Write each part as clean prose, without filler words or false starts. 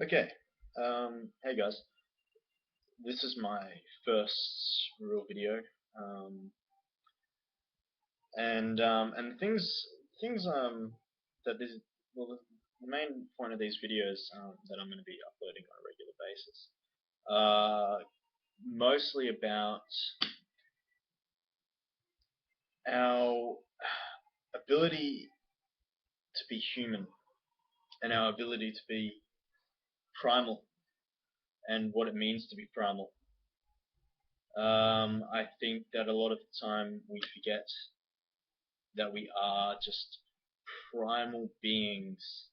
Okay, hey guys, this is my first real video, um, and things that this well the main point of these videos that I'm going to be uploading on a regular basis, mostly about our ability to be human and our ability to be primal and what it means to be primal. I think that a lot of the time we forget that we are just primal beings,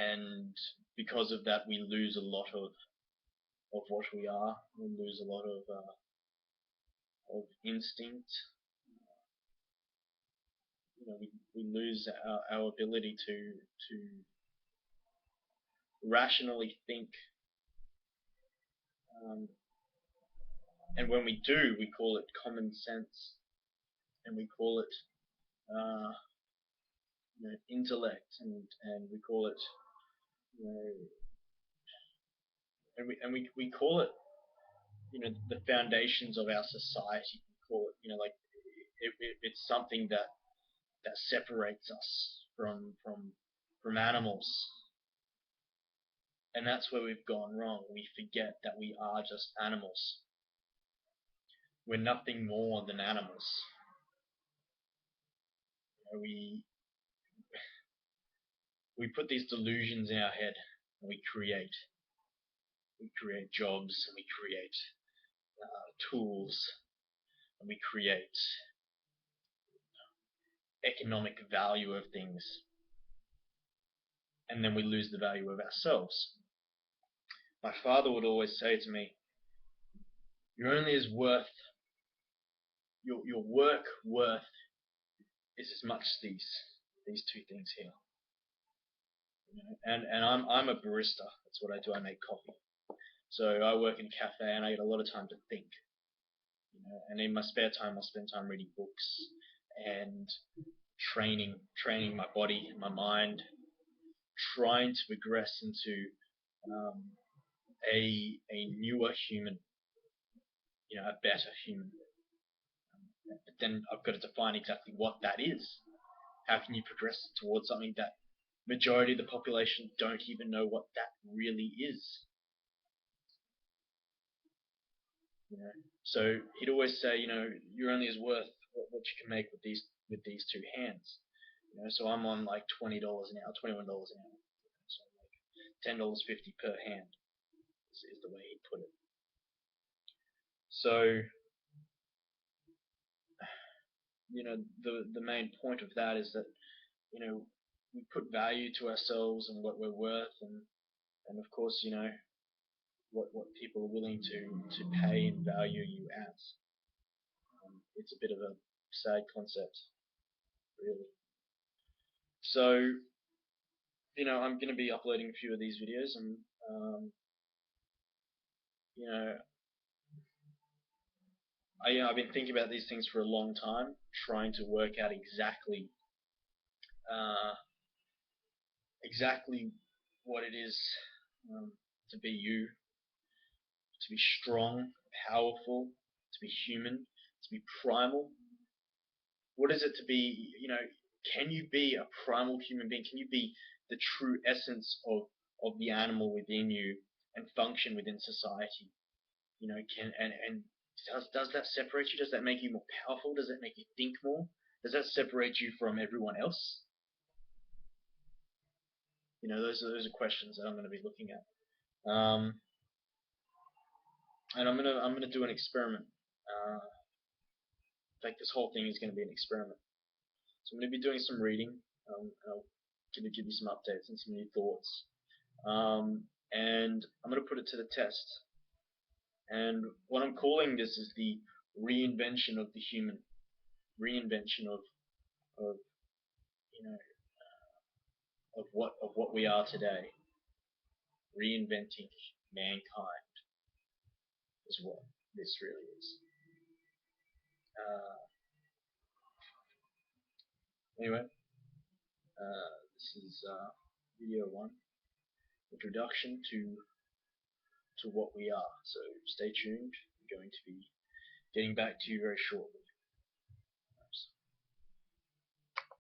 and because of that, we lose a lot of what we are. We lose a lot of instinct. We lose our ability to rationally think, um, and when we do, we call it common sense, and we call it uh, intellect, and we call it you know, we call it the foundations of our society. We call it like it's something that separates us from animals, and that's where we've gone wrong. We forget that we are just animals. We're nothing more than animals. We put these delusions in our head, and we create jobs, and we create tools, and we create economic value of things, and then we lose the value of ourselves. My father would always say to me, "You're only as worth your work worth is as much as these two things here." And I'm a barista. That's what I do. I make coffee. So I work in a cafe, and I get a lot of time to think. And in my spare time, I'll spend time reading books and training my body, my mind, trying to progress into um, a newer human, a better human. But then I've got to define exactly what that is. How can you progress towards something that majority of the population don't even know what that really is? So he'd always say, you're only as worth what you can make with these two hands. So I'm on like $20 an hour, $21 an hour. So like $10.50 per hand is the way he'd put it. So the main point of that is that we put value to ourselves and what we're worth, and of course what people are willing to pay and value you as. It's a bit of a sad concept, really. So I'm going to be uploading a few of these videos, and you know I've been thinking about these things for a long time, trying to work out uh, exactly what it is to be you, to be strong, powerful, to be human, to be primal. What is it to be? Can you be a primal human being? Can you be the true essence of the animal within you and function within society? Can and does that separate you? Does that make you more powerful? Does that make you think more? Does that separate you from everyone else? Those are questions that I'm going to be looking at. And I'm gonna do an experiment. In fact, this whole thing is going to be an experiment. So I'm going to be doing some reading. I'll give you some updates and some new thoughts. And I'm going to put it to the test. And what I'm calling this is the reinvention of the human, reinvention of what we are today. Reinventing mankind is what this really is. Anyway, this is video one. The introduction to what we are. So stay tuned. I'm going to be getting back to you very shortly.